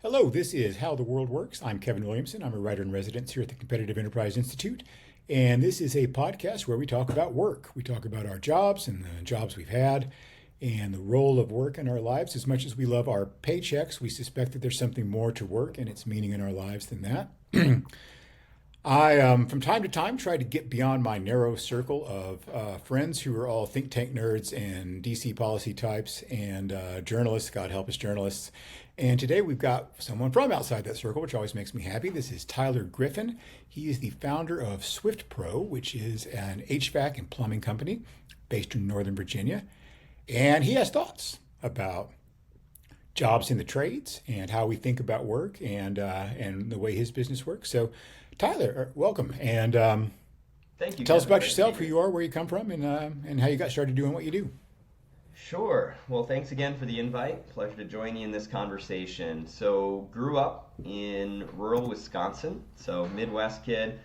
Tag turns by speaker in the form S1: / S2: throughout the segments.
S1: Hello, this is How the World Works. I'm Kevin Williamson. I'm a writer in residence here at the Competitive Enterprise Institute. And this is a podcast where we talk about work. We talk about our jobs and the jobs we've had and the role of work in our lives. As much as we love our paychecks, we suspect that there's something more to work and its meaning in our lives than that. From time to time, try to get beyond my narrow circle of friends who are all think tank nerds and DC policy types and journalists, God help us, journalists. And today we've got someone from outside that circle, which always makes me happy. This is Tyler Griffin. He is the founder of SwiftPro, which is an HVAC and plumbing company based in Northern Virginia. And he has thoughts about jobs in the trades and how we think about work and the way his business works. So, Tyler, welcome, and
S2: Thank you,
S1: tell us
S2: Kevin.
S1: about
S2: Great to be
S1: yourself, who
S2: here.
S1: you are, where you come from, and how you got started doing what you do.
S2: Sure. Well, thanks again for the invite. Pleasure to join you in this conversation. So, grew up in rural Wisconsin, so Midwest kid.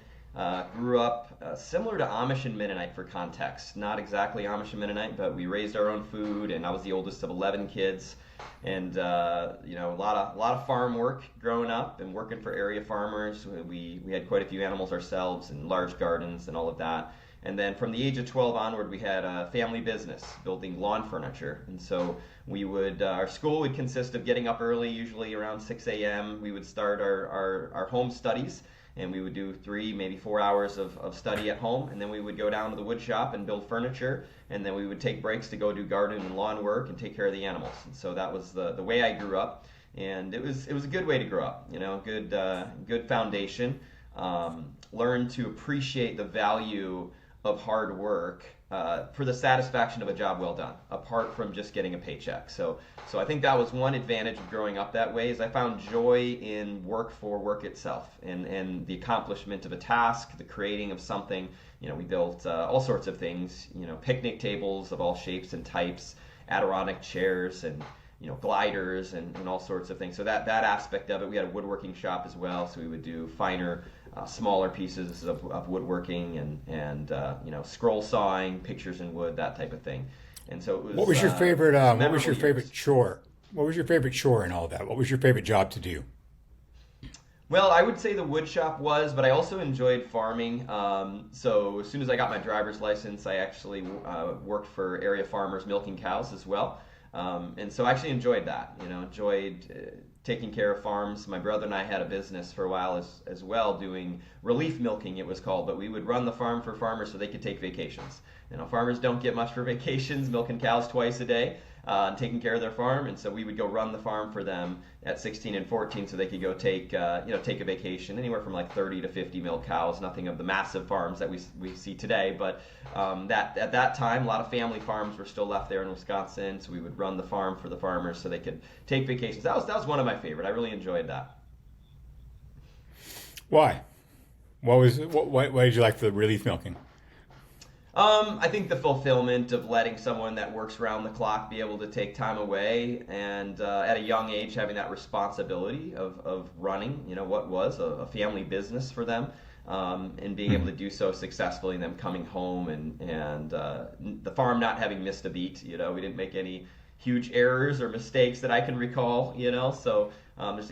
S2: Grew up similar to Amish and Mennonite for context. Not exactly Amish and Mennonite, but we raised our own food, and I was the oldest of 11 kids. And a lot of farm work growing up and working for area farmers. We had quite a few animals ourselves and large gardens and all of that. And then from the age of 12 onward, we had a family business building lawn furniture. And so our school would consist of getting up early, usually around 6 a.m. We would start our home studies, and we would do 3, maybe 4 hours of study at home. And then we would go down to the wood shop and build furniture. And then we would take breaks to go do garden and lawn work and take care of the animals. And so that was the way I grew up. And it was a good way to grow up, good foundation. Learn to appreciate the value of hard work for the satisfaction of a job well done, apart from just getting a paycheck. So I think that was one advantage of growing up that way, is I found joy in work for work itself and the accomplishment of a task, the creating of something. We built all sorts of things, picnic tables of all shapes and types, Adirondack chairs and gliders and all sorts of things. So that aspect of it, we had a woodworking shop as well, so we would do finer, smaller pieces of woodworking and scroll sawing, pictures in wood, that type of thing. And so it was.
S1: What was your favorite? What was
S2: Memorable
S1: your favorite
S2: years.
S1: chore? What was your favorite chore in all that? What was your favorite job to do?
S2: Well, I would say the wood shop was, but I also enjoyed farming. So as soon as I got my driver's license, I actually worked for area farmers milking cows as well. And so I actually enjoyed that, enjoyed taking care of farms. My brother and I had a business for a while as well, doing relief milking, it was called, but we would run the farm for farmers so they could take vacations. Farmers don't get much for vacations, milking cows twice a day, and taking care of their farm, and so we would go run the farm for them at 16 and 14 so they could go take a vacation, anywhere from like 30 to 50 milk cows, nothing of the massive farms that we see today, but that at that time a lot of family farms were still left there in Wisconsin, so we would run the farm for the farmers so they could take vacations. That was one of my favorite. I really enjoyed that.
S1: Why? Why did you like the relief milking?
S2: I think the fulfillment of letting someone that works around the clock be able to take time away, and at a young age having that responsibility of running, what was a family business for them, and being able to do so successfully, and them coming home and the farm not having missed a beat. We didn't make any huge errors or mistakes that I can recall. So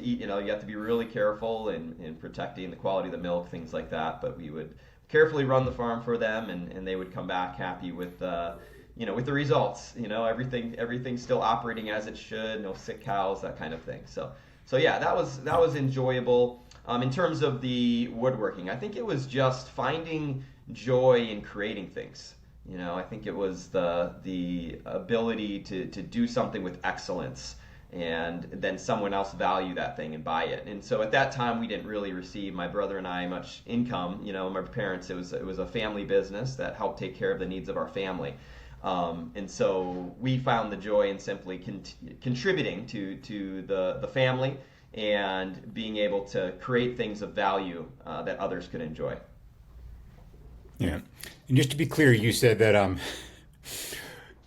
S2: you have to be really careful in protecting the quality of the milk, things like that. But we would carefully run the farm for them, and they would come back happy with with the results. Everything's still operating as it should, no sick cows, that kind of thing. So yeah, that was enjoyable. In terms of the woodworking, I think it was just finding joy in creating things. I think it was the ability to do something with excellence, and then someone else value that thing and buy it. And so at that time, we didn't really receive, my brother and I, much income. My parents, it was a family business that helped take care of the needs of our family. And so we found the joy in simply contributing to the family and being able to create things of value that others could enjoy.
S1: Yeah, and just to be clear, you said that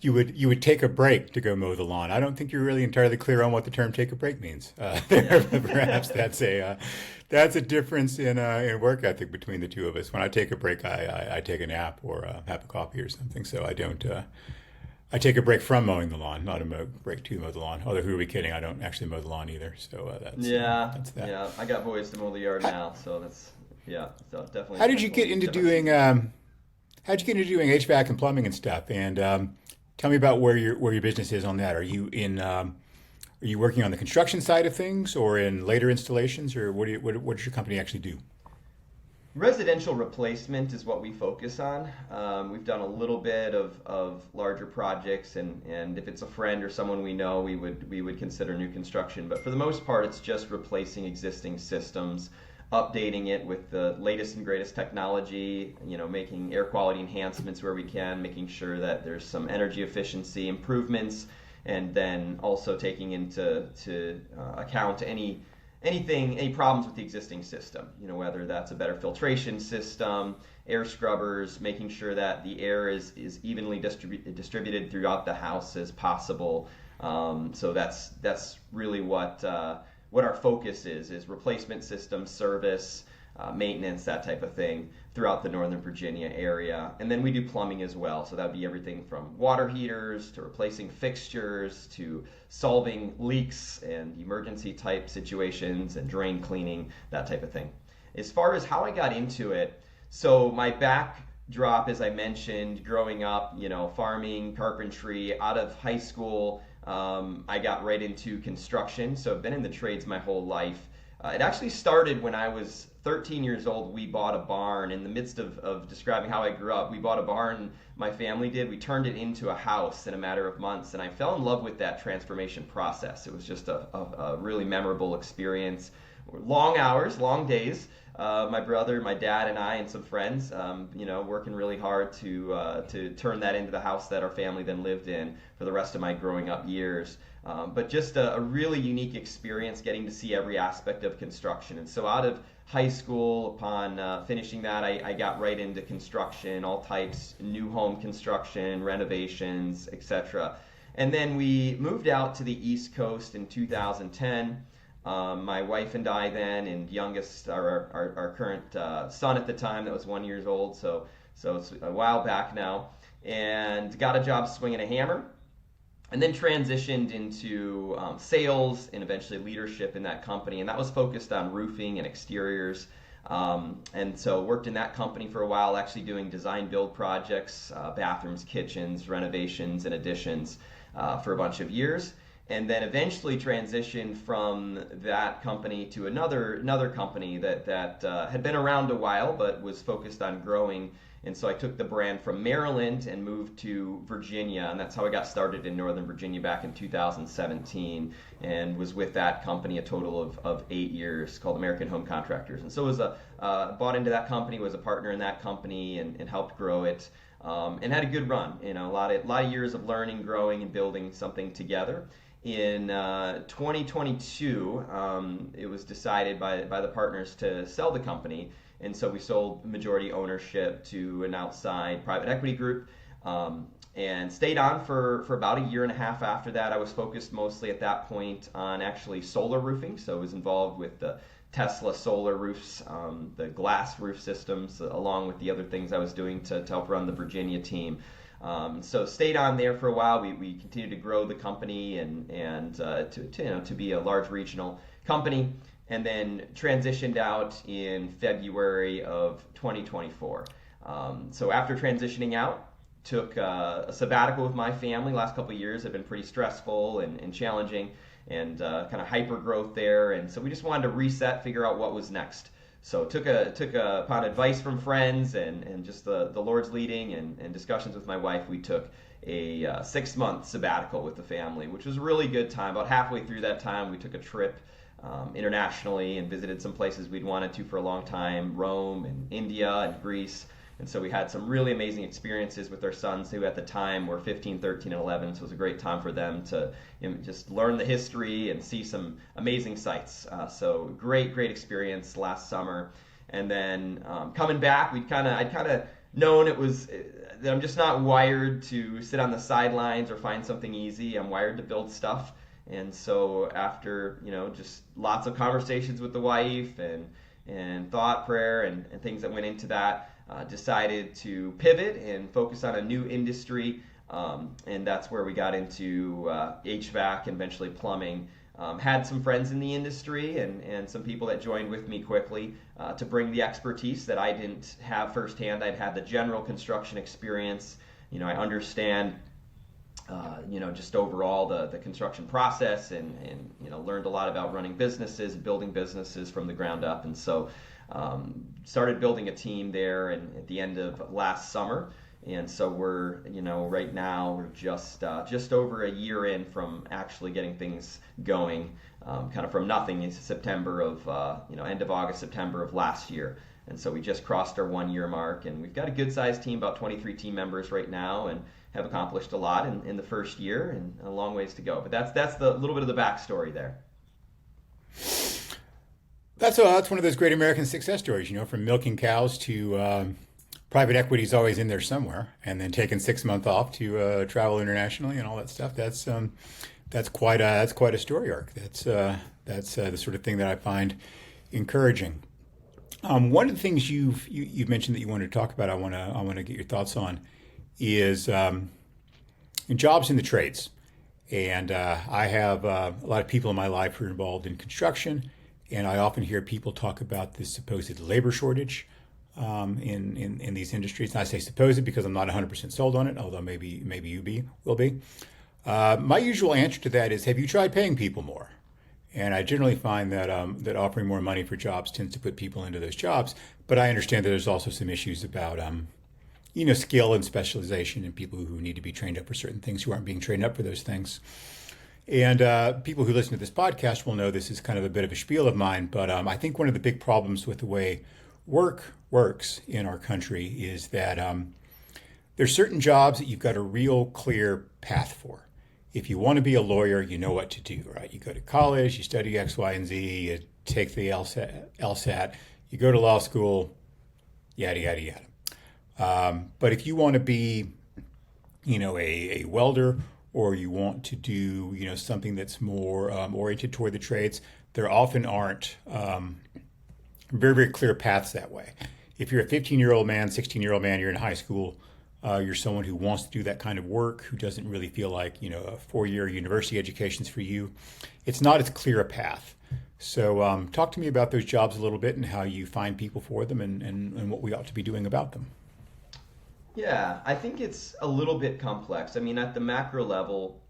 S1: you would take a break to go mow the lawn. I don't think you're really entirely clear on what the term "take a break" means. Perhaps that's a difference in work ethic between the two of us. When I take a break, I take a nap or have a coffee or something. So I don't. I take a break from mowing the lawn, not a break to mow the lawn. Although who are we kidding? I don't actually mow the lawn either. So
S2: Yeah,
S1: that's that.
S2: yeah. I got boys to mow the yard
S1: How,
S2: now, so that's yeah. So
S1: how did you get
S2: definitely
S1: into
S2: different.
S1: doing how'd you get into doing HVAC and plumbing and stuff? And tell me about where your business is on that. Are you working on the construction side of things, or in later installations, or what does your company actually do?
S2: Residential replacement is what we focus on. We've done a little bit of larger projects, and if it's a friend or someone we know, we would consider new construction. But for the most part, it's just replacing existing systems, updating it with the latest and greatest technology. Making air quality enhancements where we can, making sure that there's some energy efficiency improvements, and then also taking into account any problems with the existing system, whether that's a better filtration system, air scrubbers, making sure that the air is evenly distributed throughout the house as possible. So that's really what our focus is replacement system, service, maintenance, that type of thing throughout the Northern Virginia area. And then we do plumbing as well. So that would be everything from water heaters to replacing fixtures to solving leaks and emergency type situations and drain cleaning, that type of thing. As far as how I got into it, so my backdrop, as I mentioned, growing up, farming, carpentry, out of high school, I got right into construction. So I've been in the trades my whole life. It actually started when I was 13 years old. We bought a barn. In the midst of describing how I grew up, we bought a barn, my family did. We turned it into a house in a matter of months, and I fell in love with that transformation process. It was just a really memorable experience. Long hours, long days. My brother, my dad, and I, and some friends, working really hard to turn that into the house that our family then lived in for the rest of my growing up years. But just a really unique experience getting to see every aspect of construction. And so out of high school, upon finishing that, I got right into construction, all types, new home construction, renovations, etc. And then we moved out to the East Coast in 2010. My wife and I then, and youngest, our current son at the time, that was 1 year old, so it's a while back now, and got a job swinging a hammer, and then transitioned into sales and eventually leadership in that company, and that was focused on roofing and exteriors. And so worked in that company for a while, actually doing design build projects, bathrooms, kitchens, renovations, and additions for a bunch of years. And then eventually transitioned from that company to another company that had been around a while but was focused on growing. And so I took the brand from Maryland and moved to Virginia, and that's how I got started in Northern Virginia back in 2017, and was with that company a total of 8 years, called American Home Contractors. And so was bought into that company, was a partner in that company, and helped grow it, and had a good run. A lot of years of learning, growing, and building something together. In 2022, it was decided by the partners to sell the company, and so we sold majority ownership to an outside private equity group, and stayed on for about a year and a half after that. I was focused mostly at that point on actually solar roofing, so I was involved with the Tesla solar roofs, the glass roof systems, along with the other things I was doing to help run the Virginia team. So stayed on there for a while. We continued to grow the company and to be a large regional company, and then transitioned out in February of 2024. So after transitioning out, took a sabbatical with my family. Last couple of years have been pretty stressful and challenging, and kind of hyper growth there. And so we just wanted to reset, figure out what was next. So took upon advice from friends and just the Lord's leading and discussions with my wife, we took a 6-month sabbatical with the family, which was a really good time. About halfway through that time, we took a trip internationally and visited some places we'd wanted to for a long time, Rome and India and Greece. And so we had some really amazing experiences with our sons, who at the time were 15, 13, and 11. So it was a great time for them to just learn the history and see some amazing sights. So great experience last summer. And then coming back, I'd kind of known it was that I'm just not wired to sit on the sidelines or find something easy. I'm wired to build stuff. And so after just lots of conversations with the wife and thought, prayer, and things that went into that, decided to pivot and focus on a new industry, And that's where we got into HVAC and eventually plumbing. Had some friends in the industry and some people that joined with me quickly to bring the expertise that I didn't have firsthand. I'd had the general construction experience. I understand just overall the construction process and learned a lot about running businesses, building businesses from the ground up. And so started building a team there and at the end of last summer. And so we're, right now we're just over a year in from actually getting things going, kind of from nothing in September of, end of August, September of last year. And so we just crossed our 1 year mark, and we've got a good sized team, about 23 team members right now, and have accomplished a lot in the first year and a long ways to go. But that's the little bit of the backstory there.
S1: That's one of those great American success stories, from milking cows to private equity is always in there somewhere, and then taking 6 months off to travel internationally and all that stuff. That's quite a story arc. That's the sort of thing that I find encouraging. One of the things you've mentioned that you wanted to talk about, I want to get your thoughts on, is jobs in the trades. And I have a lot of people in my life who are involved in construction, and I often hear people talk about this supposed labor shortage in these industries. And I say supposed because I'm not 100% sold on it, although maybe you will be. My usual answer to that is, have you tried paying people more? And I generally find that that offering more money for jobs tends to put people into those jobs. But I understand that there's also some issues about skill and specialization and people who need to be trained up for certain things who aren't being trained up for those things. And people who listen to this podcast will know this is kind of a bit of a spiel of mine, but I think one of the big problems with the way work works in our country is that there's certain jobs that you've got a real clear path for. If you want to be a lawyer, you know what to do, right? You go to college, you study X, Y, and Z, you take the LSAT, you go to law school, yada, yada, yada. But if you want to be, a welder, or you want to do, something that's more oriented toward the trades, there often aren't very, very clear paths that way. If you're a 15-year-old man, 16-year-old man, you're in high school, you're someone who wants to do that kind of work, who doesn't really feel like, a 4-year university education's for you. It's not as clear a path. So talk to me about those jobs a little bit and how you find people for them and what we ought to be doing about them.
S2: Yeah, I think it's a little bit complex. I mean, at the macro level,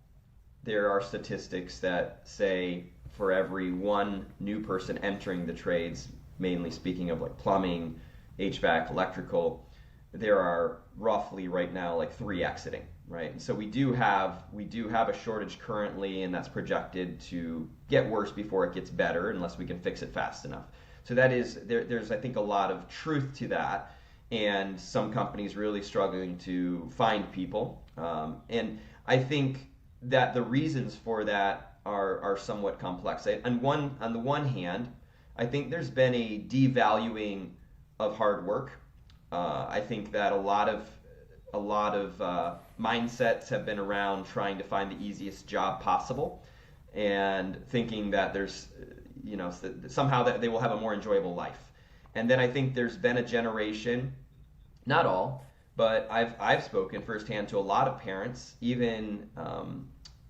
S2: there are statistics that say for every one new person entering the trades, mainly speaking of like plumbing, HVAC, electrical, there are roughly right now like 3 exiting, right? And so we do have a shortage currently, and that's projected to get worse before it gets better unless we can fix it fast enough. So that is there's I think a lot of truth to that, and some companies really struggling to find people. And I think that the reasons for that are somewhat complex. On the one hand, I think there's been a devaluing of hard work. I think that a lot of mindsets have been around trying to find the easiest job possible, and thinking that there's somehow that they will have a more enjoyable life. And then I think there's been a generation, not all, but I've spoken firsthand to a lot of parents, even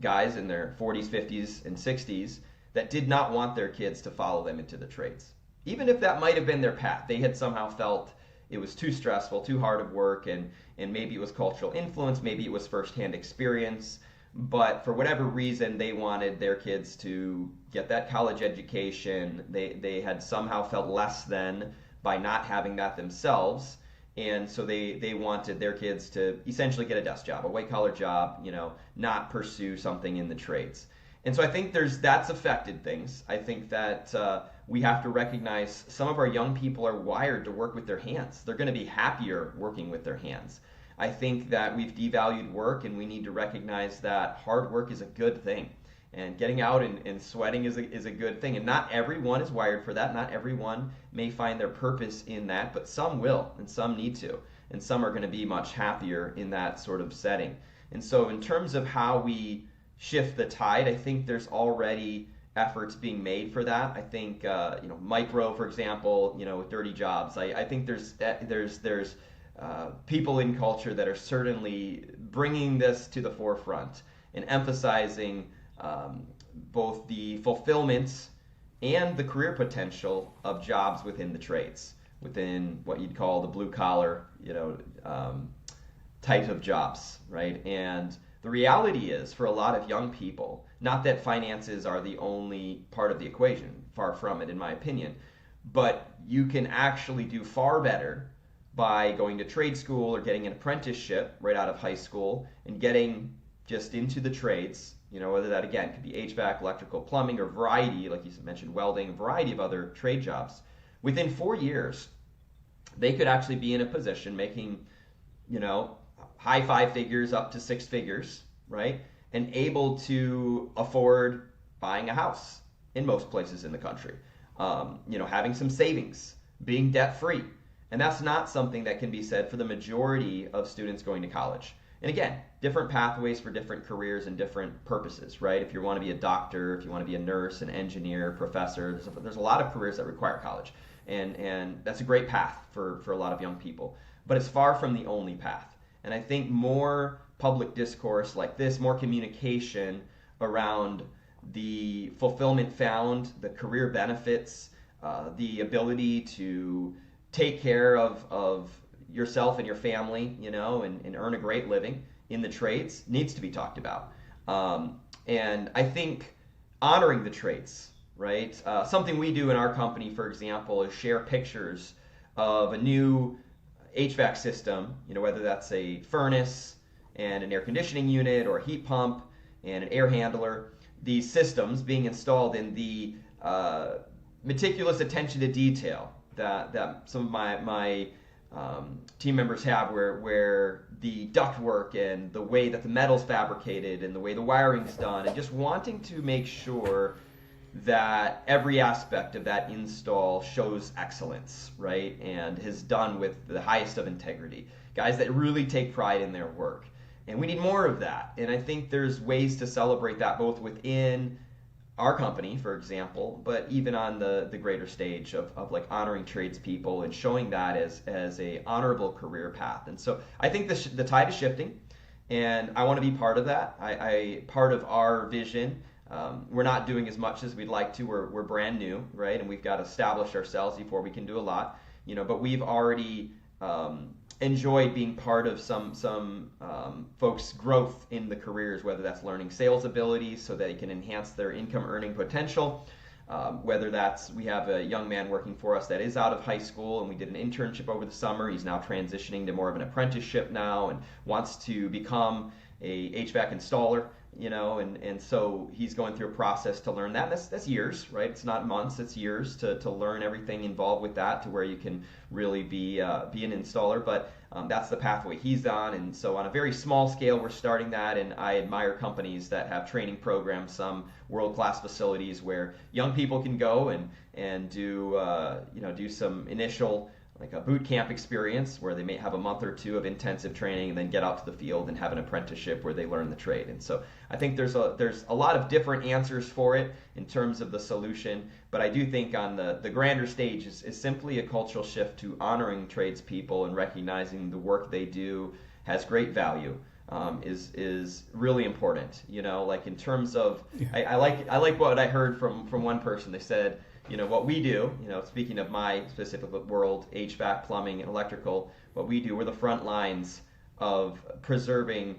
S2: guys in their 40s, 50s, and 60s, that did not want their kids to follow them into the trades. Even if that might have been their path, they had somehow felt it was too stressful, too hard of work, and maybe it was cultural influence, maybe it was firsthand experience, but for whatever reason, they wanted their kids to get that college education. They had somehow felt less than by not having that themselves, and so they wanted their kids to essentially get a desk job, a white-collar job, not pursue something in the trades. And so I think that's affected things. I think that we have to recognize some of our young people are wired to work with their hands. They're going to be happier working with their hands. I think that we've devalued work, and we need to recognize that hard work is a good thing. And getting out and sweating is a good thing. And not everyone is wired for that. Not everyone may find their purpose in that, but some will, and some need to. And some are going to be much happier in that sort of setting. And so in terms of how we shift the tide, I think there's already efforts being made for that. I think micro, for example, with dirty jobs. I think there's people in culture that are certainly bringing this to the forefront and emphasizing both the fulfillment and the career potential of jobs within the trades, within what you'd call the blue collar, type of jobs, right? And the reality is, for a lot of young people, not that finances are the only part of the equation, far from it, in my opinion, but you can actually do far better by going to trade school or getting an apprenticeship right out of high school and getting just into the trades, whether that, again, could be HVAC, electrical, plumbing, or variety, like you mentioned, welding, a variety of other trade jobs. Within 4 years, they could actually be in a position making, high 5 figures up to 6 figures, right? And able to afford buying a house in most places in the country, having some savings, being debt free. And that's not something that can be said for the majority of students going to college. And again, different pathways for different careers and different purposes, right? If you want to be a doctor, if you want to be a nurse, an engineer, professor, there's a lot of careers that require college. And that's a great path for a lot of young people. But it's far from the only path. And I think more public discourse like this, more communication around the fulfillment found, the career benefits, the ability to take care of yourself and your family, and earn a great living in the trades needs to be talked about. And I think honoring the trades, right? Something we do in our company, for example, is share pictures of a new HVAC system, whether that's a furnace and an air conditioning unit or a heat pump and an air handler, these systems being installed in the meticulous attention to detail that some of my team members have, where the ductwork and the way that the metal's fabricated and the way the wiring's done, and just wanting to make sure that every aspect of that install shows excellence, right? And is done with the highest of integrity. Guys that really take pride in their work. And we need more of that. And I think there's ways to celebrate that both within our company, for example, but even on the greater stage of like honoring tradespeople and showing that as a honorable career path. And so I think the tide is shifting, and I want to be part of that. I part of our vision. We're not doing as much as we'd like to. We're brand new, right? And we've got to establish ourselves before we can do a lot, but we've already enjoyed being part of some folks' growth in the careers, whether that's learning sales abilities so that they can enhance their income earning potential, whether that's, we have a young man working for us that is out of high school and we did an internship over the summer. He's now transitioning to more of an apprenticeship now and wants to become a HVAC installer, and so he's going through a process to learn that. That's years, right? It's not months, it's years to learn everything involved with that to where you can really be an installer. But that's the pathway he's on. And so on a very small scale, we're starting that. And I admire companies that have training programs, some world-class facilities where young people can go and do some initial, like a boot camp experience where they may have a month or two of intensive training and then get out to the field and have an apprenticeship where they learn the trade. And so I think there's a lot of different answers for it in terms of the solution, but I do think on the grander stage is simply a cultural shift to honoring tradespeople and recognizing the work they do has great value. Is really important, like in terms of, I like what I heard from one person. They said, what we do, speaking of my specific world, HVAC, plumbing, and electrical, what we do, we're the front lines of preserving,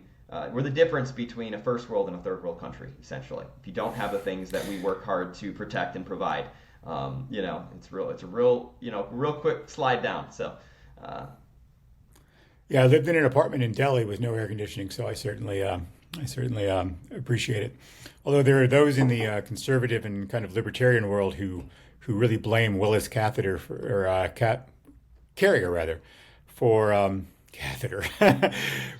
S2: we're the difference between a first world and a third world country, essentially. If you don't have the things that we work hard to protect and provide, it's a real quick slide down. So,
S1: yeah, I lived in an apartment in Delhi with no air conditioning, so I certainly appreciate it. Although there are those in the conservative and kind of libertarian world who really blame Willis Catheter Carrier rather for catheter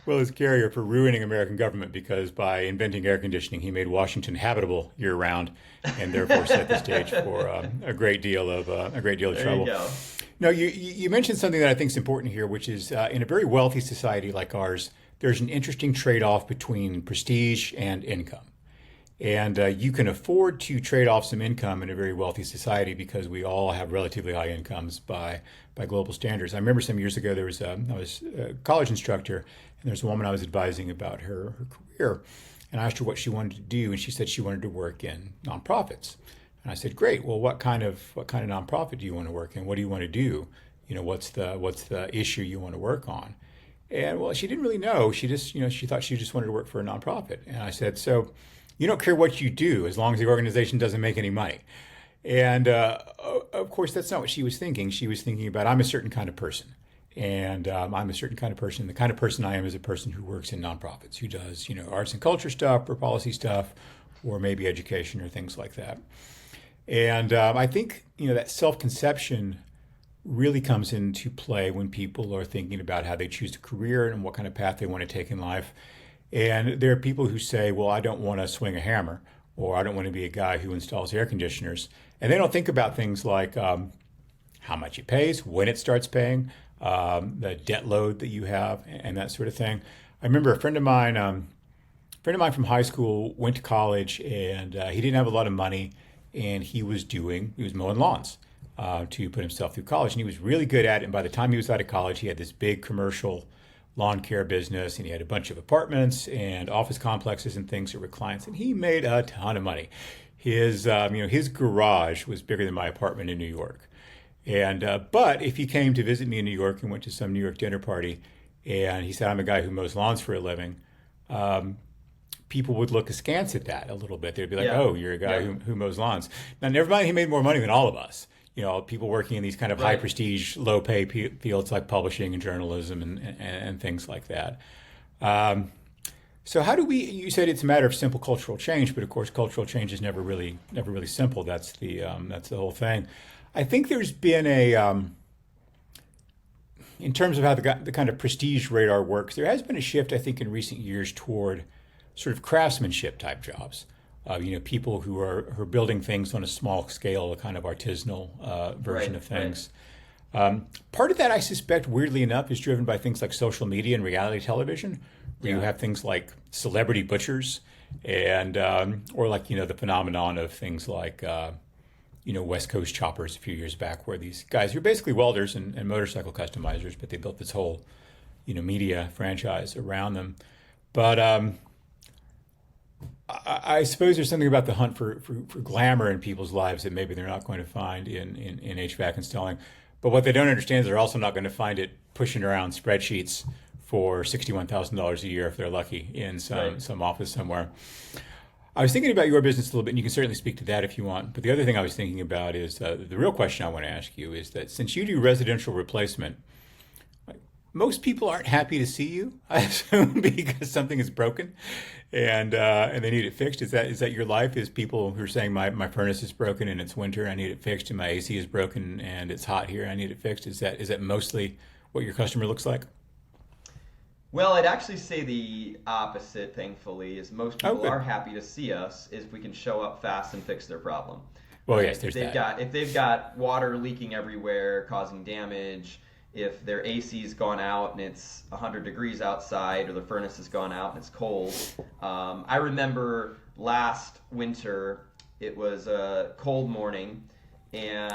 S1: Willis Carrier for ruining American government, because by inventing air conditioning he made Washington habitable year round and therefore set the stage for a great deal of trouble.
S2: there you go.
S1: No, you mentioned something that I think is important here, which is in a very wealthy society like ours, there's an interesting trade-off between prestige and income. And you can afford to trade off some income in a very wealthy society because we all have relatively high incomes by global standards. I remember some years ago I was a college instructor And there's a woman I was advising about her career, and I asked her what she wanted to do, and she said she wanted to work in nonprofits. And I said, great. Well, what kind of nonprofit do you want to work in? What do you want to do? What's the issue you want to work on? And well, she didn't really know. She just, she thought she just wanted to work for a nonprofit. And I said, so you don't care what you do as long as the organization doesn't make any money. And of course, that's not what she was thinking. She was thinking about, I'm a certain kind of person. And I'm a certain kind of person. The kind of person I am is a person who works in nonprofits, who does, arts and culture stuff or policy stuff, or maybe education or things like that. And I think, that self-conception really comes into play when people are thinking about how they choose a career and what kind of path they want to take in life. And there are people who say, well, I don't want to swing a hammer, or I don't want to be a guy who installs air conditioners. And they don't think about things like how much it pays, when it starts paying, the debt load that you have, and that sort of thing. I remember a friend of mine from high school went to college, and he didn't have a lot of money, and he was mowing lawns to put himself through college, and he was really good at it. And by the time he was out of college, he had this big commercial lawn care business, and he had a bunch of apartments and office complexes and things that were clients, and he made a ton of money. His garage was bigger than my apartment in New York. And but if he came to visit me in New York and went to some New York dinner party, and he said, I'm a guy who mows lawns for a living, people would look askance at that a little bit. They'd be like,
S2: Yeah.
S1: oh, you're a guy
S2: Yeah.
S1: who mows lawns. Now, never mind, he made more money than all of us. People working in these kind of high
S2: Right.
S1: prestige, low pay fields like publishing and journalism and things like that. So how do you said it's a matter of simple cultural change, but of course, cultural change is never really simple. That's the whole thing. I think there's been in terms of how the kind of prestige radar works, there has been a shift, I think, in recent years toward sort of craftsmanship type jobs. People who are building things on a small scale, a kind of artisanal version
S2: Right,
S1: of things. Part of that, I suspect, weirdly enough, is driven by things like social media and reality television, where you
S2: Yeah.
S1: have things like celebrity butchers, and or like the phenomenon of things like West Coast choppers a few years back, where these guys who are basically welders and motorcycle customizers, but they built this whole media franchise around them. But I suppose there's something about the hunt for glamour in people's lives that maybe they're not going to find in HVAC installing. But what they don't understand is they're also not going to find it pushing around spreadsheets for $61,000 a year if they're lucky in
S2: Right.
S1: some office somewhere. I was thinking about your business a little bit, and you can certainly speak to that if you want. But the other thing I was thinking about is the real question I want to ask you is that since you do residential replacement, most people aren't happy to see you, I assume, because something is broken, and they need it fixed. Is that your life? Is people who are saying my furnace is broken and it's winter, I need it fixed, and my AC is broken and it's hot here, I need it fixed? Is that mostly what your customer looks like?
S2: Well, I'd actually say the opposite, thankfully, is most
S1: Oh,
S2: people
S1: good.
S2: are happy to see us if we can show up fast and fix their problem.
S1: Well,
S2: Right?
S1: yes, there's that.
S2: If they've got water leaking everywhere, causing damage, if their AC's gone out and it's 100 degrees outside, or the furnace has gone out and it's cold. I remember last winter, it was a cold morning, and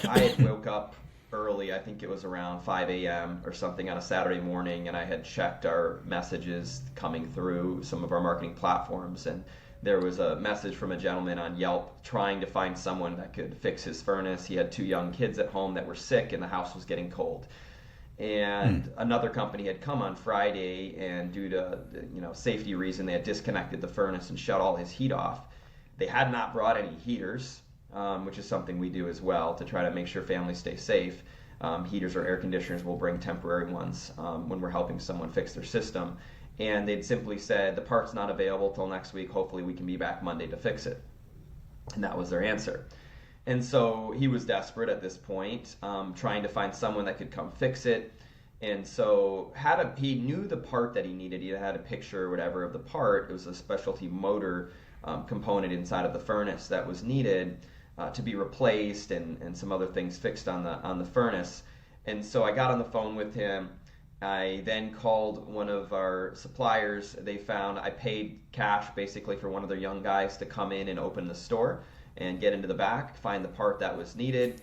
S2: I had woke up early. I think it was around 5 a.m. or something on a Saturday morning, and I had checked our messages coming through some of our marketing platforms, and there was a message from a gentleman on Yelp trying to find someone that could fix his furnace. He had two young kids at home that were sick, and the house was getting cold. And another company had come on Friday, and due to safety reason, they had disconnected the furnace and shut all his heat off. They had not brought any heaters, which is something we do as well to try to make sure families stay safe. Heaters or air conditioners, will bring temporary ones when we're helping someone fix their system. And they'd simply said, the part's not available till next week. Hopefully we can be back Monday to fix it. And that was their answer. And so he was desperate at this point, trying to find someone that could come fix it. And so he knew the part that he needed. He had a picture or whatever of the part. It was a specialty motor component inside of the furnace that was needed to be replaced, and some other things fixed on the furnace. And so I got on the phone with him. I then called one of our suppliers. I paid cash basically for one of their young guys to come in and open the store and get into the back, find the part that was needed.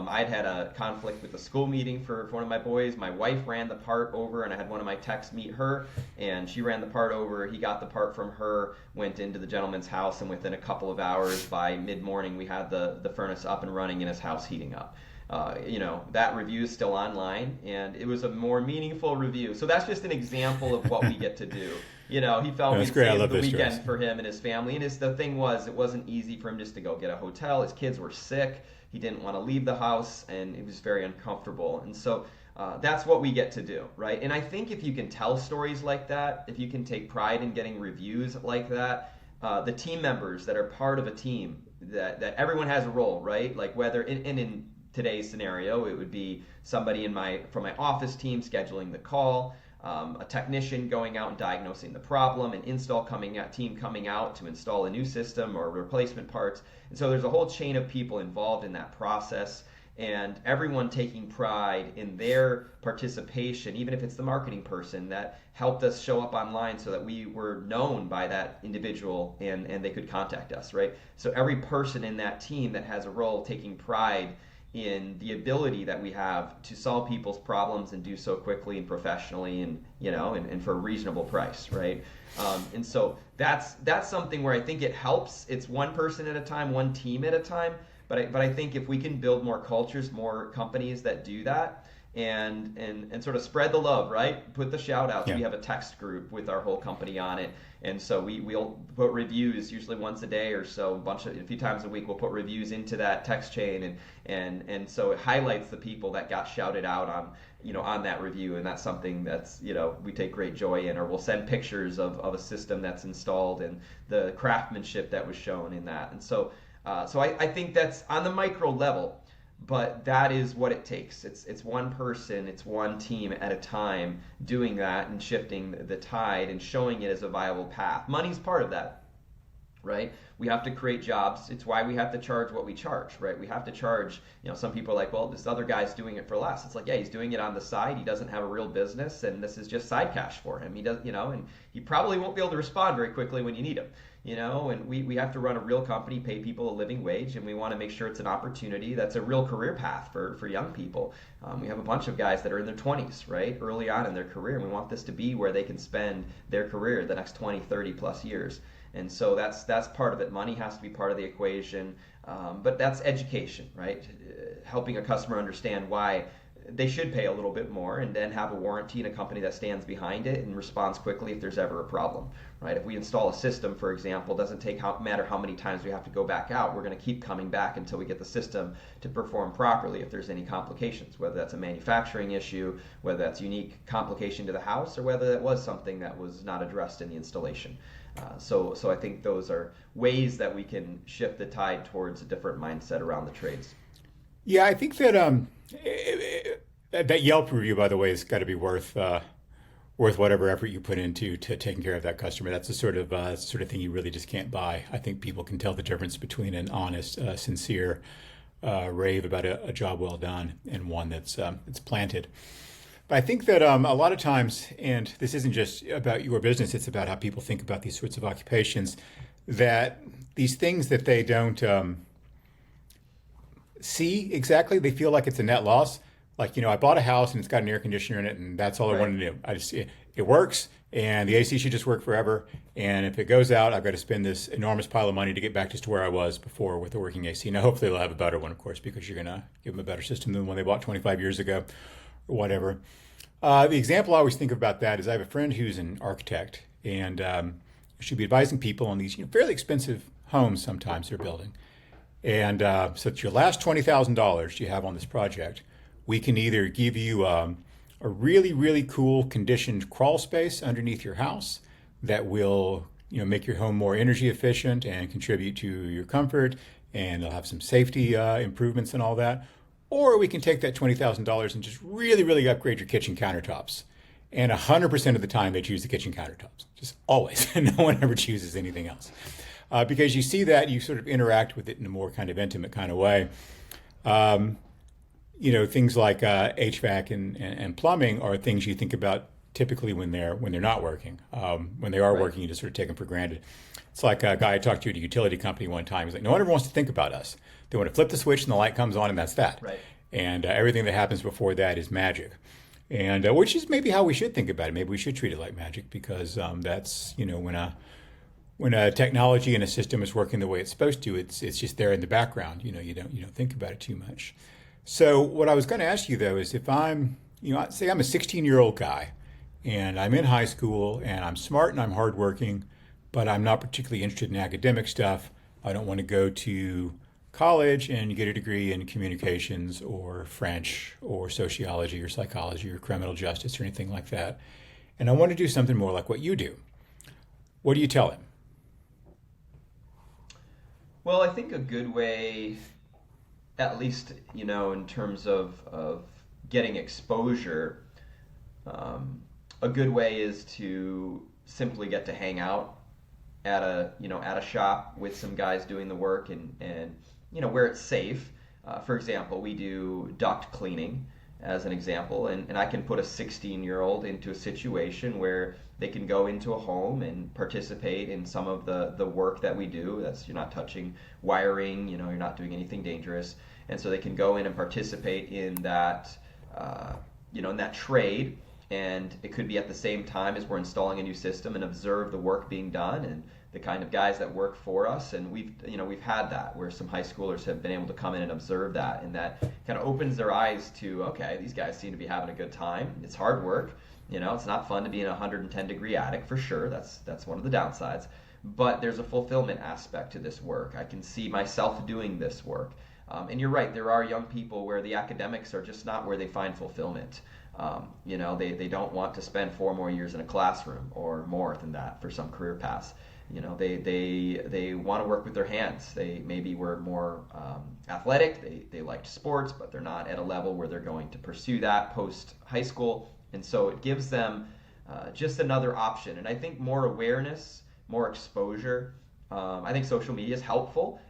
S2: I'd had a conflict with a school meeting for one of my boys. My wife ran the part over, and I had one of my techs meet her, and she ran the part over. He got the part from her, went into the gentleman's house, and within a couple of hours, by mid-morning, we had the furnace up and running in his house, heating up. That review is still online, and it was a more meaningful review. So that's just an example of what we get to do. He felt we'd save the weekend for him and his family. And the thing was, it wasn't easy for him just to go get a hotel. His kids were sick. He didn't want to leave the house, and it was very uncomfortable. And so that's what we get to do, right? And I think if you can tell stories like that, if you can take pride in getting reviews like that, the team members that are part of a team, that everyone has a role, right? Like whether, in today's scenario, it would be somebody from my office team scheduling the call, a technician going out and diagnosing the problem, an team coming out to install a new system or replacement parts. And so there's a whole chain of people involved in that process, and everyone taking pride in their participation, even if it's the marketing person that helped us show up online so that we were known by that individual and they could contact us, right? So every person in that team that has a role taking pride in the ability that we have to solve people's problems and do so quickly and professionally and for a reasonable price, right? And so that's something where I think it helps. It's one person at a time, one team at a time. But I think if we can build more cultures, more companies that do that, and sort of spread the love, right? Put the shout outs. Yeah. We have a text group with our whole company on it. And so we'll put reviews usually once a day or so, a few times a week. We'll put reviews into that text chain, and so it highlights the people that got shouted out on that review, and that's something that's we take great joy in. Or we'll send pictures of a system that's installed and the craftsmanship that was shown in that. And so I think that's on the micro level. But that is what it takes. It's one person, it's one team at a time doing that and shifting the tide and showing it as a viable path. Money's part of that, right? We have to create jobs. It's why we have to charge what we charge, right? We have to charge, some people are like, well, this other guy's doing it for less. It's like, yeah, he's doing it on the side. He doesn't have a real business, and this is just side cash for him. He does, and he probably won't be able to respond very quickly when you need him. And we have to run a real company, pay people a living wage, and we want to make sure it's an opportunity that's a real career path for young people. We have a bunch of guys that are in their 20s, right, early on in their career, and we want this to be where they can spend their career the next 20, 30 plus years. And so that's part of it. Money has to be part of the equation, but that's education, right? Helping a customer understand why they should pay a little bit more, and then have a warranty and a company that stands behind it and responds quickly if there's ever a problem, right? If we install a system, for example, it doesn't matter how many times we have to go back out. We're going to keep coming back until we get the system to perform properly if there's any complications, whether that's a manufacturing issue, whether that's unique complication to the house, or whether that was something that was not addressed in the installation. So I think those are ways that we can shift the tide towards a different mindset around the trades.
S1: Yeah, I think that that Yelp review, by the way, has got to be worth whatever effort you put into taking care of that customer. That's the sort of thing you really just can't buy. I think people can tell the difference between an honest, sincere rave about a job well done and one that's planted. But I think that a lot of times, and this isn't just about your business, it's about how people think about these sorts of occupations, that these things that they don't see exactly, they feel like it's a net loss. Like, I bought a house and it's got an air conditioner in it, and that's all I wanted to do. It works, and the AC should just work forever. And if it goes out, I've got to spend this enormous pile of money to get back just to where I was before with the working AC. Now, hopefully they'll have a better one, of course, because you're going to give them a better system than the one they bought 25 years ago or whatever. The example I always think about that is I have a friend who's an architect, and she'd be advising people on these fairly expensive homes sometimes they're building. And so it's your last $20,000 you have on this project. We can either give you a really, really cool conditioned crawl space underneath your house that will, make your home more energy efficient and contribute to your comfort, and they'll have some safety improvements and all that. Or we can take that $20,000 and just really, really upgrade your kitchen countertops. And 100% of the time they choose the kitchen countertops, just always. No one ever chooses anything else. Because you see that, you sort of interact with it in a more kind of intimate kind of way. Things like HVAC and plumbing are things you think about typically when they're not working. When they are working, you just sort of take them for granted. It's like a guy I talked to at a utility company one time. He's like, no one ever wants to think about us. They want to flip the switch and the light comes on and that's that.
S2: Right.
S1: And everything that happens before that is magic. And which is maybe how we should think about it. Maybe we should treat it like magic because that's, when a technology and a system is working the way it's supposed to, it's just there in the background. You don't think about it too much. So what I was going to ask you though is if I'm, say I'm a 16-year-old guy and I'm in high school and I'm smart and I'm hardworking, but I'm not particularly interested in academic stuff. I don't want to go to college and get a degree in communications or French or sociology or psychology or criminal justice or anything like that. And I want to do something more like what you do. What do you tell him?
S2: Well, I think a good way, at least, in terms of getting exposure, a good way is to simply get to hang out at a shop with some guys doing the work and where it's safe. For example, we do duct cleaning as an example, and I can put a 16-year-old into a situation where they can go into a home and participate in some of the work that we do. That's, you're not touching wiring, you're not doing anything dangerous, and so they can go in and participate in that, in that trade. And it could be at the same time as we're installing a new system and observe the work being done and the kind of guys that work for us. And we've had that where some high schoolers have been able to come in and observe that, and that kind of opens their eyes to, okay, these guys seem to be having a good time. It's hard work. It's not fun to be in a 110-degree attic for sure. That's one of the downsides. But there's a fulfillment aspect to this work. I can see myself doing this work. And you're right, there are young people where the academics are just not where they find fulfillment. They don't want to spend 4 more years in a classroom or more than that for some career paths. They want to work with their hands. They maybe were more athletic. They liked sports, but they're not at a level where they're going to pursue that post high school. And so it gives them just another option. And I think more awareness, more exposure. I think social media is helpful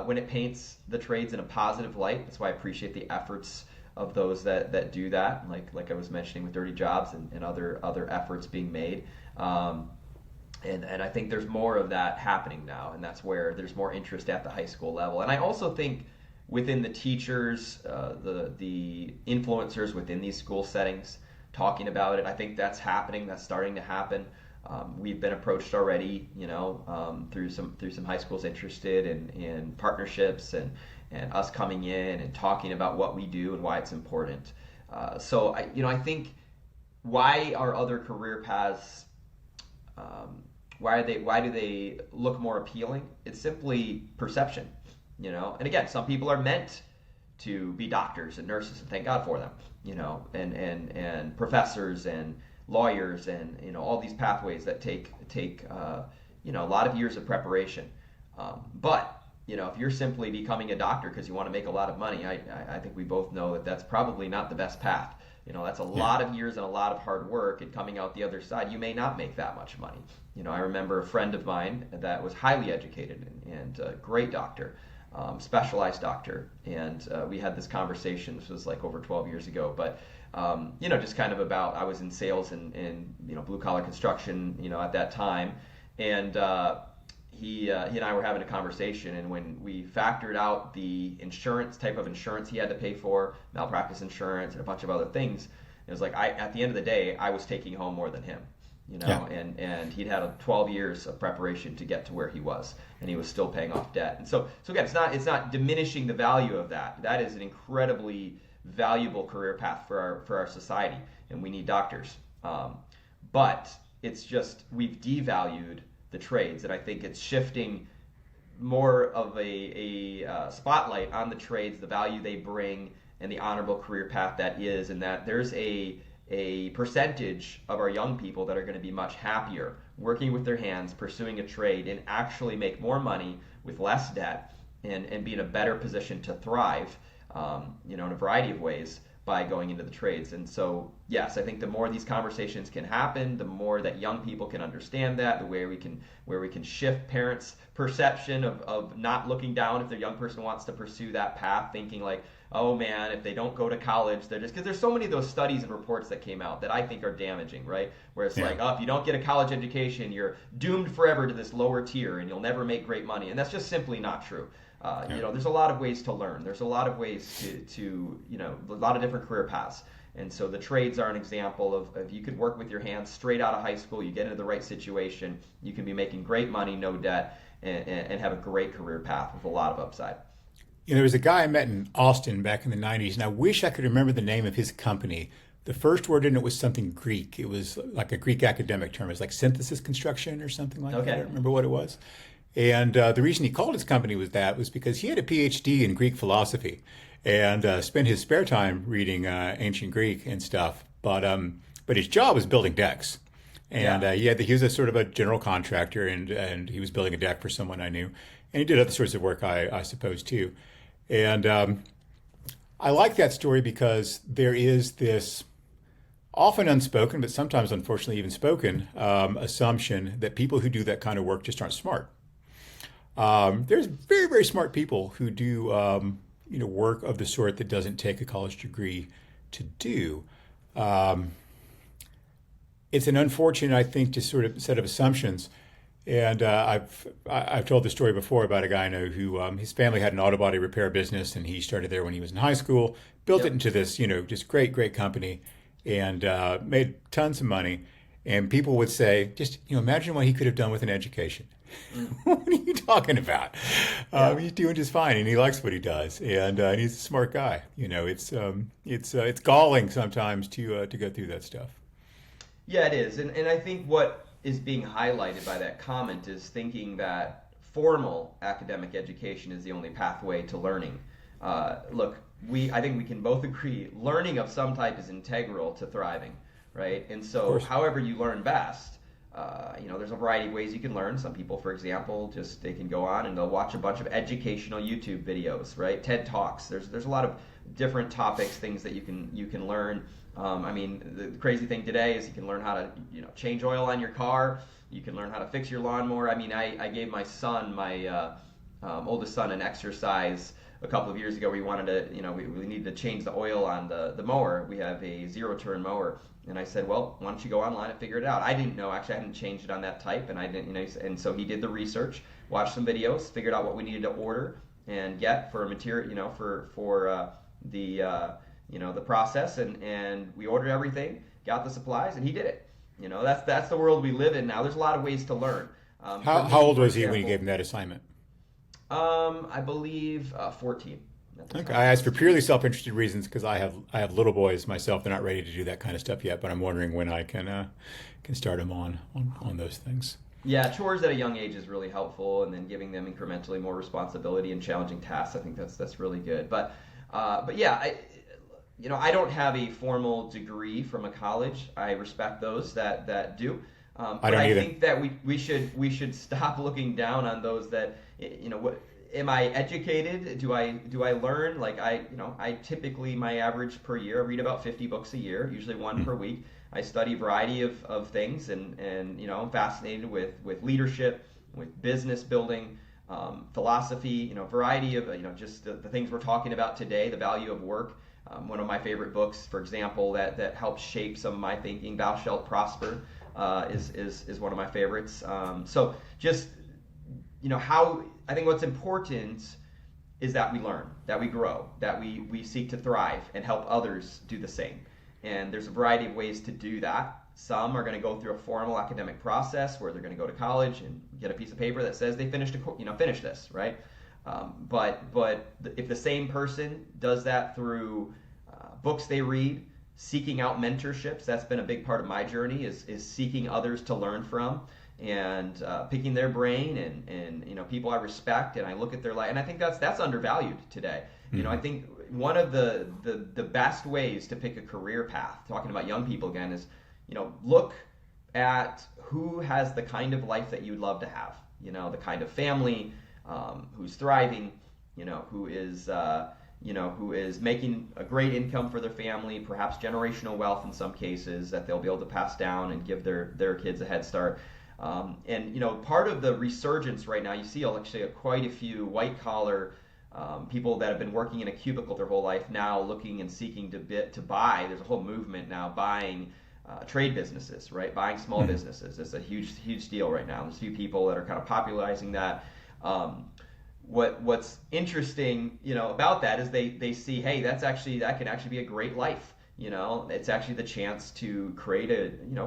S2: when it paints the trades in a positive light. That's why I appreciate the efforts of those that do that, like I was mentioning with Dirty Jobs and other efforts being made. And I think there's more of that happening now, and that's where there's more interest at the high school level. And I also think within the teachers, the influencers within these school settings talking about it, I think that's happening. That's starting to happen. We've been approached already, through some high schools interested in partnerships and us coming in and talking about what we do and why it's important. So I think, why are other career paths? Why do they look more appealing? It's simply perception, And again, some people are meant to be doctors and nurses, and thank God for them, and professors and lawyers and all these pathways that take a lot of years of preparation. But if you're simply becoming a doctor because you want to make a lot of money, I think we both know that that's probably not the best path. That's a lot of years and a lot of hard work, and coming out the other side, you may not make that much money. I remember a friend of mine that was highly educated and a great doctor, specialized doctor, and we had this conversation. This was like over 12 years ago, but just kind of about, I was in sales and blue collar construction, at that time, and he and I were having a conversation, and when we factored out the type of insurance he had to pay for, malpractice insurance and a bunch of other things, it was like, at the end of the day, I was taking home more than him,
S1: Yeah.
S2: and he'd had 12 years of preparation to get to where he was, and he was still paying off debt. And so again, it's not diminishing the value of that. That is an incredibly valuable career path for our society, and we need doctors. But it's just, we've devalued the trades, and I think it's shifting more of a spotlight on the trades, the value they bring, and the honorable career path that is, and that there's a percentage of our young people that are going to be much happier working with their hands, pursuing a trade, and actually make more money with less debt and be in a better position to thrive, in a variety of ways by going into the trades. And so, yes, I think the more these conversations can happen, the more that young people can understand that, the way we can shift parents' perception of not looking down if their young person wants to pursue that path, thinking like, oh man, if they don't go to college, they're just, because there's so many of those studies and reports that came out that I think are damaging, right? Where it's
S1: Yeah.
S2: like, oh, if you don't get a college education, you're doomed forever to this lower tier and you'll never make great money. And that's just simply not true.
S1: Yeah.
S2: There's a lot of ways to learn. There's a lot of ways a lot of different career paths. And so the trades are an example of you could work with your hands straight out of high school, you get into the right situation, you can be making great money, no debt, and have a great career path with a lot of upside.
S1: There was a guy I met in Austin back in the 90s, and I wish I could remember the name of his company. The first word in it was something Greek. It was like a Greek academic term. It was like synthesis construction or something like that. I
S2: Okay.
S1: don't remember what it was. And the reason he called his company was because he had a PhD in Greek philosophy and spent his spare time reading ancient Greek and stuff. But his job was building decks. And
S2: Yeah.
S1: he was a sort of a general contractor, and he was building a deck for someone I knew. And he did other sorts of work, I suppose, too. And I like that story because there is this often unspoken, but sometimes unfortunately even spoken, assumption that people who do that kind of work just aren't smart. There's very, very smart people who do, work of the sort that doesn't take a college degree to do. Um, it's an unfortunate, I think, just sort of set of assumptions. And I've told the story before about a guy I know who his family had an auto body repair business, and he started there when he was in high school, built it
S2: Yep.
S1: into this just great company, and made tons of money. And people would say, just imagine what he could have done with an education.
S2: Mm.
S1: What are you talking about?
S2: Yeah.
S1: He's doing just fine, and he likes what he does, and he's a smart guy. It's galling sometimes to go through that stuff.
S2: Yeah, it is. And I think what is being highlighted by that comment is thinking that formal academic education is the only pathway to learning. Look, I think we can both agree learning of some type is integral to thriving, right? And
S1: Of
S2: so,
S1: course.
S2: however you learn best, there's a variety of ways you can learn. Some people, for example, just they can go on and they'll watch a bunch of educational YouTube videos, right? TED Talks. There's a lot of different topics, things that you can learn. The crazy thing today is you can learn how to change oil on your car. You can learn how to fix your lawnmower. I gave my son, my oldest son, an exercise a couple of years ago where he wanted to, we needed to change the oil on the mower. We have a zero-turn mower. And I said, well, why don't you go online and figure it out? I didn't know, actually, I hadn't changed it on that type, and I didn't, and so he did the research, watched some videos, figured out what we needed to order and get for a material, for the process, and we ordered everything, got the supplies, and he did it. That's the world we live in now. There's a lot of ways to learn. For
S1: How
S2: me,
S1: old
S2: for
S1: was he when you
S2: example,
S1: gave him that assignment?
S2: I believe 14 at the
S1: Okay,
S2: time.
S1: I asked for purely self-interested reasons because I have little boys myself. They're not ready to do that kind of stuff yet, but I'm wondering when I can start them on those things.
S2: Yeah, chores at a young age is really helpful, and then giving them incrementally more responsibility and challenging tasks. I think that's really good. But yeah, I don't have a formal degree from a college. I respect those that do.
S1: I
S2: But
S1: don't
S2: I
S1: either.
S2: think that we should stop looking down on those that what. Am I educated? Do I learn? Like I typically, my average per year, I read about 50 books a year, usually one per week. I study a variety of things, and I'm fascinated with leadership, with business building, philosophy, variety of just the things we're talking about today, the value of work. One of my favorite books, for example, that helps shape some of my thinking, Thou Shalt Prosper, is one of my favorites. So just how I think what's important is that we learn, that we grow, that we seek to thrive and help others do the same. And there's a variety of ways to do that. Some are going to go through a formal academic process where they're going to go to college and get a piece of paper that says they finished finish this, right? But if the same person does that through books they read, seeking out mentorships, that's been a big part of my journey is seeking others to learn from, and picking their brain, and people I respect, and I look at their life, and I think that's undervalued today. I think one of the best ways to pick a career path, talking about young people again, is look at who has the kind of life that you'd love to have. The kind of family who's thriving, who is making a great income for their family, perhaps generational wealth in some cases that they'll be able to pass down and give their kids a head start. And part of the resurgence right now, you see actually quite a few white collar People that have been working in a cubicle their whole life now looking and seeking to buy. There's a whole movement now buying trade businesses, right? Buying small businesses. It's a huge deal right now. There's a few people that are kind of popularizing that. What's interesting, about that is they see, hey, that can actually be a great life. It's actually the chance to create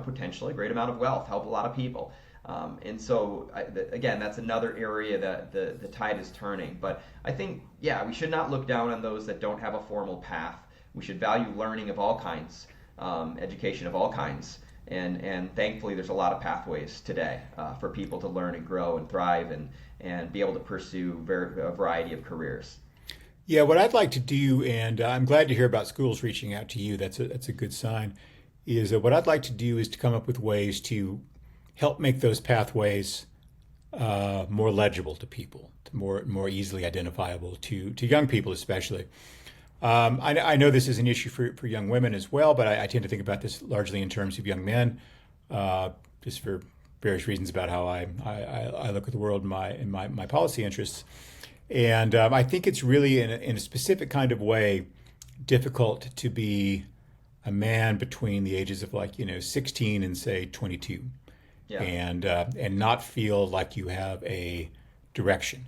S2: potentially a great amount of wealth, help a lot of people. And so, again, that's another area that the tide is turning. But I think, we should not look down on those that don't have a formal path. We should value learning of all kinds, education of all kinds. And thankfully, there's a lot of pathways today for people to learn and grow and thrive and be able to pursue a variety of careers.
S1: Yeah, what I'd like to do, and I'm glad to hear about schools reaching out to you. That's a good sign. Is what I'd like to do is to come up with ways to help make those pathways more legible to people, more easily identifiable to young people especially. I know this is an issue for young women as well, but I tend to think about this largely in terms of young men, just for various reasons about how I look at the world and my policy interests. And I think it's really in a specific kind of way difficult to be a man between the ages of 16 and say 22.
S2: Yeah.
S1: And not feel like you have a direction.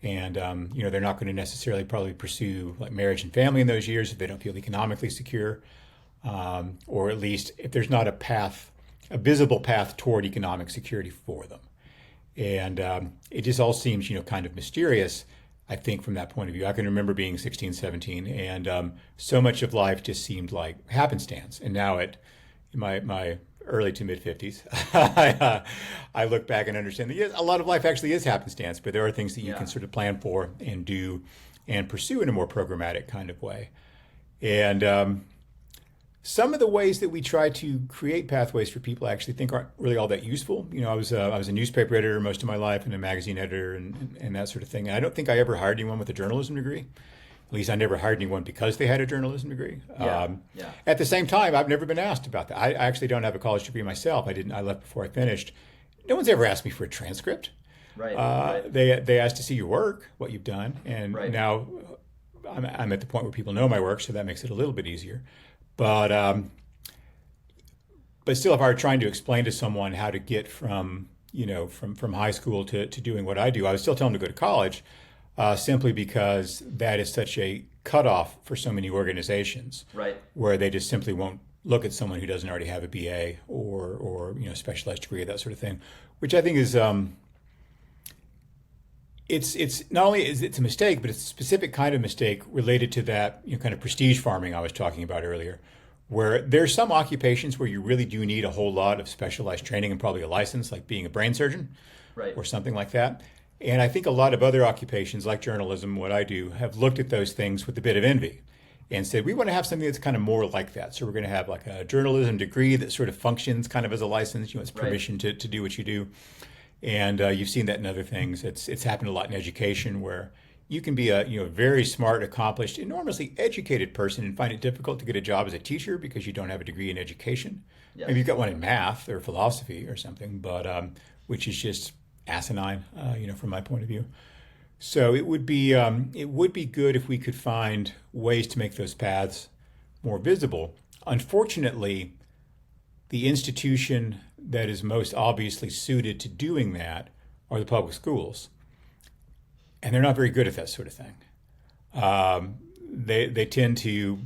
S1: And they're not going to necessarily probably pursue like marriage and family in those years if they don't feel economically secure, or at least if there's not a visible path toward economic security for them. And it just all seems kind of mysterious, I think, from that point of view. I can remember being 16, 17, and so much of life just seemed like happenstance. And now in my early to mid 50s, I look back and understand that yes, a lot of life actually is happenstance, but there are things that you can sort of plan for and do and pursue in a more programmatic kind of way. And some of the ways that we try to create pathways for people I actually think aren't really all that useful. I was a newspaper editor most of my life and a magazine editor and that sort of thing. And I don't think I ever hired anyone with a journalism degree. At least I never hired anyone because they had a journalism degree. At the same time, I've never been asked about that. I actually don't have a college degree myself. I left before I finished. No one's ever asked me for a transcript.
S2: Right.
S1: They asked to see your work, what you've done, and now I'm at the point where people know my work, so that makes it a little bit easier. But still, if I were trying to explain to someone how to get from high school to doing what I do, I would still tell them to go to college. Simply because that is such a cutoff for so many organizations,
S2: right? Where
S1: they just simply won't look at someone who doesn't already have a BA or specialized degree, that sort of thing, which I think is it's not only is it's a mistake, but it's a specific kind of mistake related to that kind of prestige farming I was talking about earlier, where there's some occupations where you really do need a whole lot of specialized training and probably a license, like being a brain surgeon,
S2: right,
S1: or something like that. And I think a lot of other occupations like journalism, what I do, have looked at those things with a bit of envy and said, we want to have something that's kind of more like that. So we're going to have like a journalism degree that sort of functions kind of as a license, it's permission to do what you do. And you've seen that in other things. It's happened a lot in education where you can be a very smart, accomplished, enormously educated person and find it difficult to get a job as a teacher because you don't have a degree in education.
S2: Yes.
S1: Maybe you've got one in math or philosophy or something, but which is just asinine, from my point of view. So it would be good if we could find ways to make those paths more visible. Unfortunately, the institution that is most obviously suited to doing that are the public schools, and they're not very good at that sort of thing. They tend to.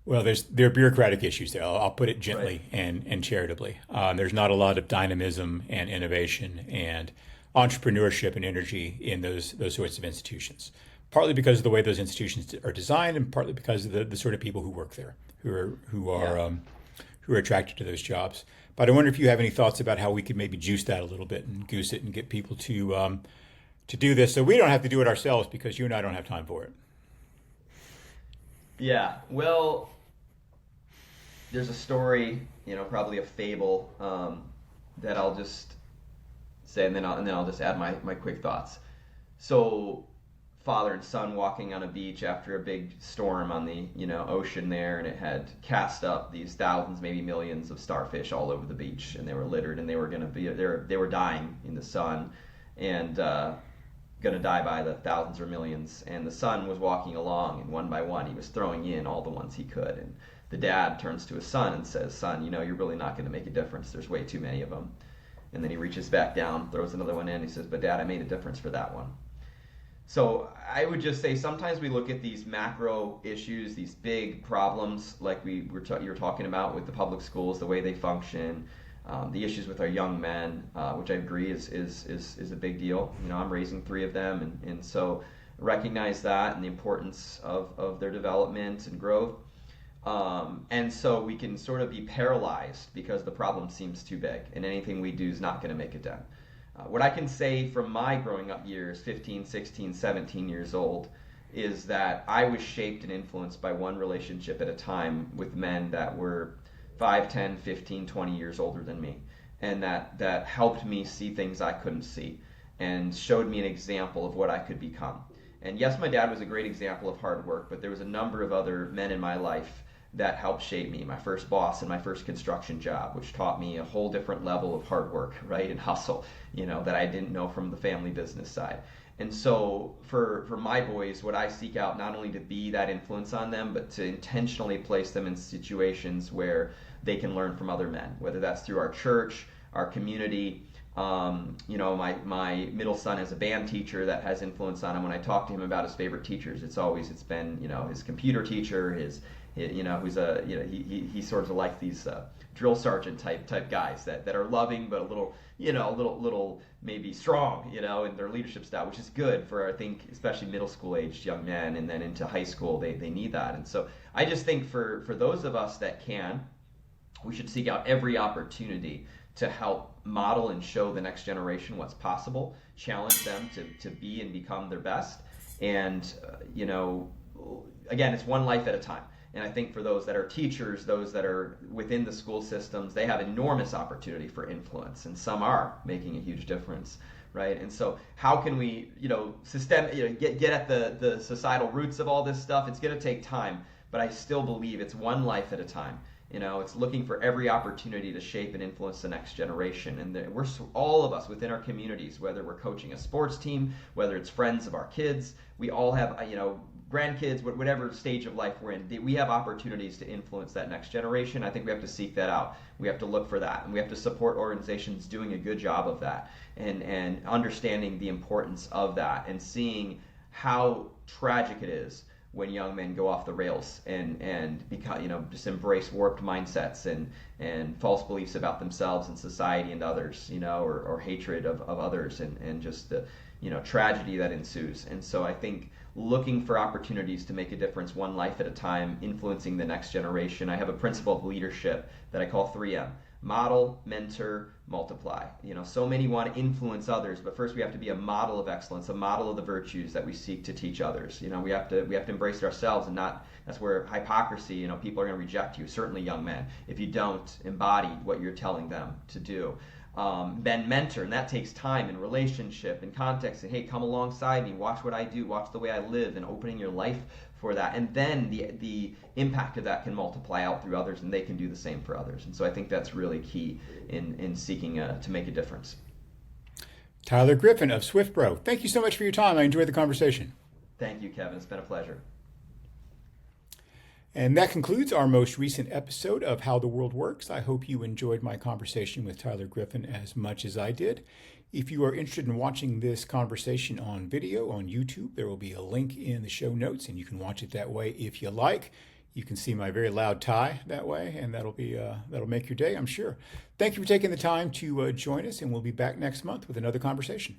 S1: Well, there are bureaucratic issues there. I'll put it gently and charitably. There's not a lot of dynamism and innovation and entrepreneurship and energy in those sorts of institutions. Partly because of the way those institutions are designed, and partly because of the sort of people who work there, who are attracted to those jobs. But I wonder if you have any thoughts about how we could maybe juice that a little bit and goose it and get people to do this, so we don't have to do it ourselves because you and I don't have time for it.
S2: Yeah. Well, there's a story, probably a fable, that I'll just say, and then I'll just add my quick thoughts. So, father and son walking on a beach after a big storm on the ocean there, and it had cast up these thousands, maybe millions of starfish all over the beach, and they were littered, and they were dying in the sun, and going to die by the thousands or millions, and the son was walking along, and one by one he was throwing in all the ones he could. And the dad turns to his son and says, "Son, you're really not going to make a difference. There's way too many of them." And then he reaches back down, throws another one in. He says, "But Dad, I made a difference for that one." So I would just say sometimes we look at these macro issues, these big problems, like you were talking about with the public schools, the way they function, the issues with our young men, which I agree is a big deal. I'm raising 3 of them, and so recognize that and the importance of their development and growth. And so we can sort of be paralyzed because the problem seems too big, and anything we do is not going to make a dent. What I can say from my growing up years, 15, 16, 17 years old, is that I was shaped and influenced by one relationship at a time with men that were 5, 10, 15, 20 years older than me, and that helped me see things I couldn't see and showed me an example of what I could become. And yes, my dad was a great example of hard work, but there was a number of other men in my life that helped shape me. My first boss in my first construction job, which taught me a whole different level of hard work, right, and hustle, that I didn't know from the family business side. And so for my boys, what I seek out, not only to be that influence on them, but to intentionally place them in situations where they can learn from other men, whether that's through our church, our community. My middle son has a band teacher that has influence on him. When I talk to him about his favorite teachers, it's been his computer teacher, he sort of like these drill sergeant type guys that are loving but a little maybe strong in their leadership style, which is good for, I think, especially middle school aged young men, and then into high school they need that. And so I just think for those of us that can, we should seek out every opportunity to help model and show the next generation what's possible, challenge them to be and become their best. And again, it's one life at a time. And I think for those that are teachers, those that are within the school systems, they have enormous opportunity for influence, and some are making a huge difference, right? And so how can we, get at the societal roots of all this stuff? It's going to take time, but I still believe it's one life at a time. It's looking for every opportunity to shape and influence the next generation. And we're all of us within our communities, whether we're coaching a sports team, whether it's friends of our kids, we all have, grandkids, whatever stage of life we're in, we have opportunities to influence that next generation. I think we have to seek that out. We have to look for that, and we have to support organizations doing a good job of that, and understanding the importance of that, and seeing how tragic it is when young men go off the rails and become, just embrace warped mindsets and false beliefs about themselves and society and others, or hatred of others, and just the tragedy that ensues. And so I think looking for opportunities to make a difference one life at a time, influencing the next generation. I have a principle of leadership that I call 3M: model, mentor, multiply. So many want to influence others, but first we have to be a model of excellence, a model of the virtues that we seek to teach others. We have to embrace ourselves, and not, that's where hypocrisy, people are going to reject you, certainly young men, if you don't embody what you're telling them to do. Then mentor, and that takes time and relationship and context, and hey, come alongside me, watch what I do, watch the way I live, and opening your life for that. And then the impact of that can multiply out through others, and they can do the same for others. And so I think that's really key in seeking to make a difference.
S1: Tyler Griffin of SwiftPro, thank you so much for your time. I enjoyed the conversation.
S2: Thank you, Kevin. It's been a pleasure.
S1: And that concludes our most recent episode of How the World Works. I hope you enjoyed my conversation with Tyler Griffin as much as I did. If you are interested in watching this conversation on video on YouTube, there will be a link in the show notes, and you can watch it that way if you like. You can see my very loud tie that way, and that'll make your day, I'm sure. Thank you for taking the time to join us, and we'll be back next month with another conversation.